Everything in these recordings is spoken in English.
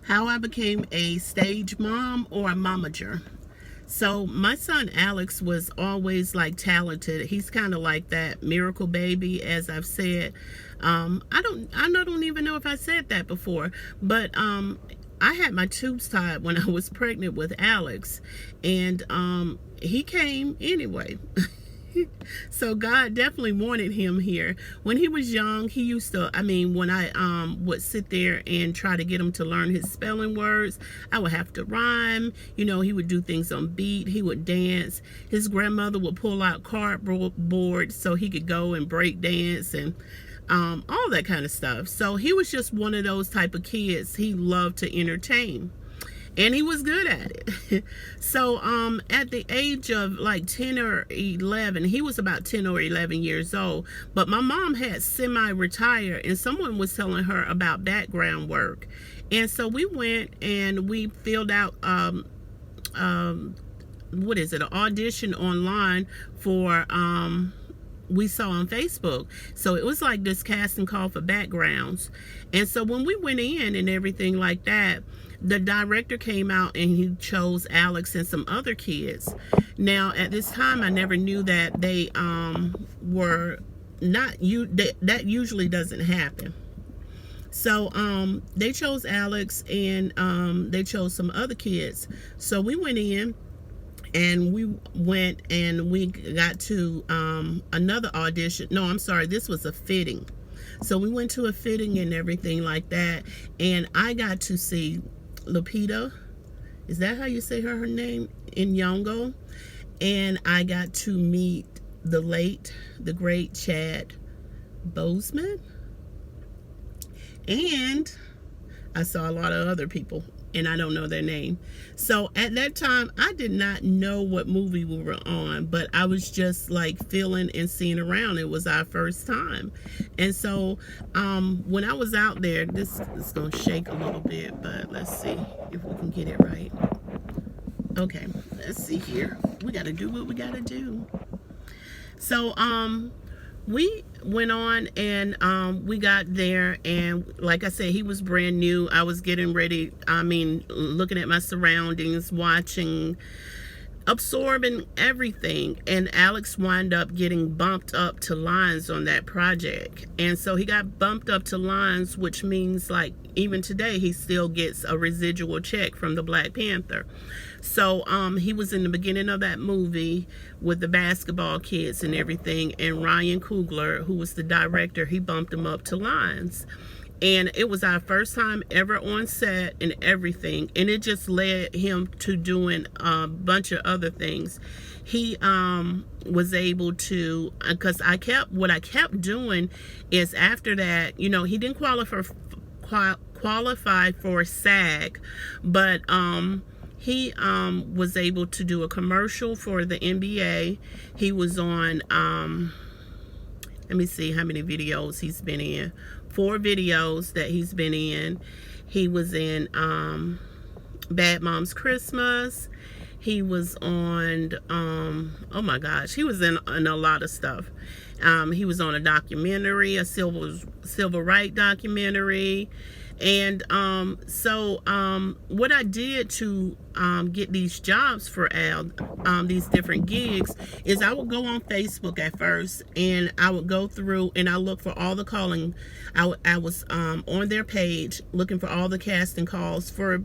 How I became a stage mom or a momager. So my son Alex was always like talented. He's kind of like that miracle baby, as I've said. I don't even know if I said that before, but I had my tubes tied when I was pregnant with Alex, and he came anyway. So God definitely wanted him here. When he was young, he used to, when I would sit there and try to get him to learn his spelling words, I would have to rhyme. He would do things on beat. He would dance. His grandmother would pull out cardboard so he could go and break dance and all that kind of stuff. So he was just one of those type of kids. He loved to entertain, and he was good at it. So at the age of like 10 or 11, he was about 10 or 11 years old, but my mom had semi-retired, and someone was telling her about background work. And so we went and we filled out what is it, an audition online for we saw on Facebook. So it was like this casting call for backgrounds. And so when we went in and everything like that, the director came out and he chose Alex and some other kids. Now at this time, I never knew that they were not you. That usually doesn't happen. So they chose Alex, and they chose some other kids. So we went in, and we got to another audition. No, I'm sorry, this was a fitting. So we went to a fitting and everything like that, and I got to see Lupita, is that how you say her name, in Nyong'o? And I got to meet the great Chad Boseman, and I saw a lot of other people, and I don't know their name. So at that time, I did not know what movie we were on, but I was just like feeling and seeing around. It was our first time. And so when I was out there, this is going to shake a little bit, but let's see if we can get it right. Okay, let's see here. We got to do what we got to do. So we went on, and we got there, and like I said, he was brand new. I was getting ready, looking at my surroundings, watching, absorbing everything, and Alex wound up getting bumped up to lines on that project. And so he got bumped up to lines, which means like even today he still gets a residual check from the Black Panther. So he was in the beginning of that movie with the basketball kids and everything, and Ryan Coogler, who was the director, he bumped him up to lines. And it was our first time ever on set and everything, and it just led him to doing a bunch of other things. He was able to, because what I kept doing is after that, he didn't qualify for SAG, but he was able to do a commercial for the NBA. He was on, let me see how many videos he's been in. 4 videos that he's been in. He was in Bad Moms Christmas. He was on, oh my gosh, he was in a lot of stuff. He was on a documentary, a civil rights documentary. And so what I did to get these jobs for Al, these different gigs, is I would go on Facebook at first, and I would go through and I look for all the calling. I was on their page looking for all the casting calls for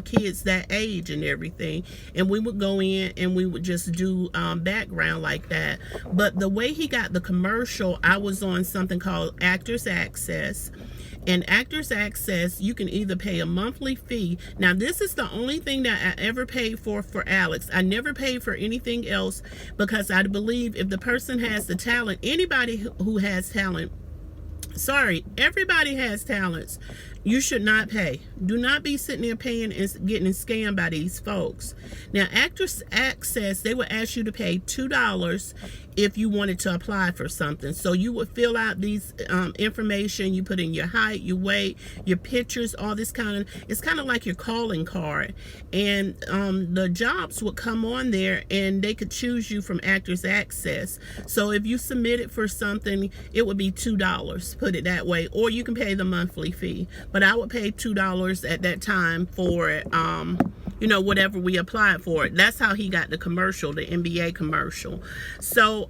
kids that age and everything, and we would go in and we would just do background like that. But the way he got the commercial, I was on something called Actors Access. And Actors Access, you can either pay a monthly fee. Now, this is the only thing that I ever paid for Alex. I never paid for anything else, because I believe if the person has the talent, anybody who has talent, everybody has talents, you should not pay. Do not be sitting there paying and getting scammed by these folks. Now, Actors Access, they will ask you to pay $2 if you wanted to apply for something. So you would fill out these information. You put in your height, your weight, your pictures, all this kind of, it's kind of like your calling card. And the jobs would come on there, and they could choose you from Actors Access. So if you submitted for something, it would be $2, put it that way, or you can pay the monthly fee. But I would pay $2 at that time for it, you know, whatever we applied for it. That's how he got the commercial, the NBA commercial. So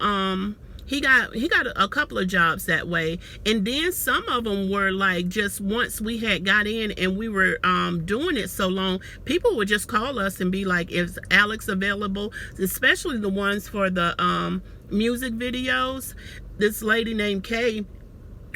he got a couple of jobs that way. And then some of them were like, just once we had got in and we were doing it so long, people would just call us and be like, is Alex available? Especially the ones for the music videos. This lady named Kay,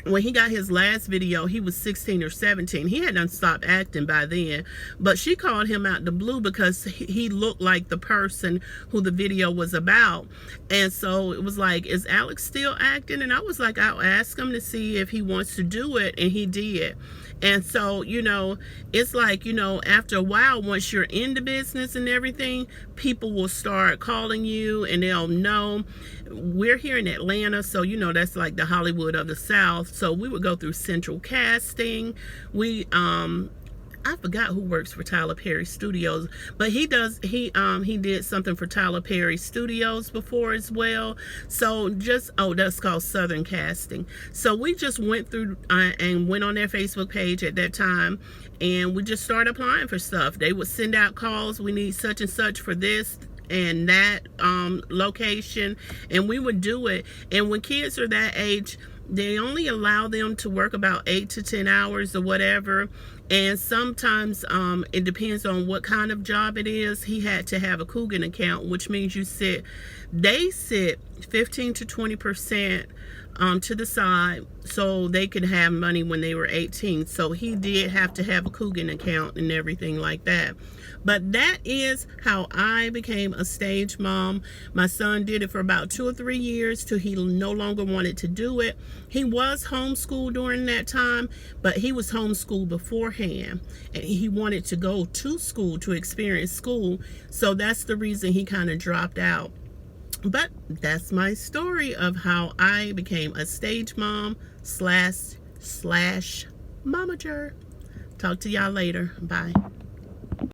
when he got his last video, he was 16 or 17. He had done stopped acting by then, but she called him out the blue because he looked like the person who the video was about. And so it was like, is Alex still acting? And I was like, I'll ask him to see if he wants to do it, and he did. And so, you know, it's like, you know, after a while, once you're in the business and everything, people will start calling you, and they'll know. We're here in Atlanta, so, you know, that's like the Hollywood of the South. So we would go through Central Casting. I forgot who works for Tyler Perry Studios, but he did something for Tyler Perry Studios before as well. So that's called Southern Casting. So we just went through and went on their Facebook page at that time, and we just started applying for stuff. They would send out calls, we need such and such for this and that location, and we would do it. And when kids are that age, they only allow them to work about 8 to 10 hours or whatever. And sometimes it depends on what kind of job it is. He had to have a Coogan account, which means they sit 15 to 20% to the side so they could have money when they were 18. So he did have to have a Coogan account and everything like that. But that is how I became a stage mom. My son did it for about 2 or 3 years till he no longer wanted to do it. He was homeschooled during that time, but he was homeschooled beforehand, and he wanted to go to school to experience school. So that's the reason he kind of dropped out. But that's my story of how I became a stage mom slash momager. Talk to y'all later. Bye.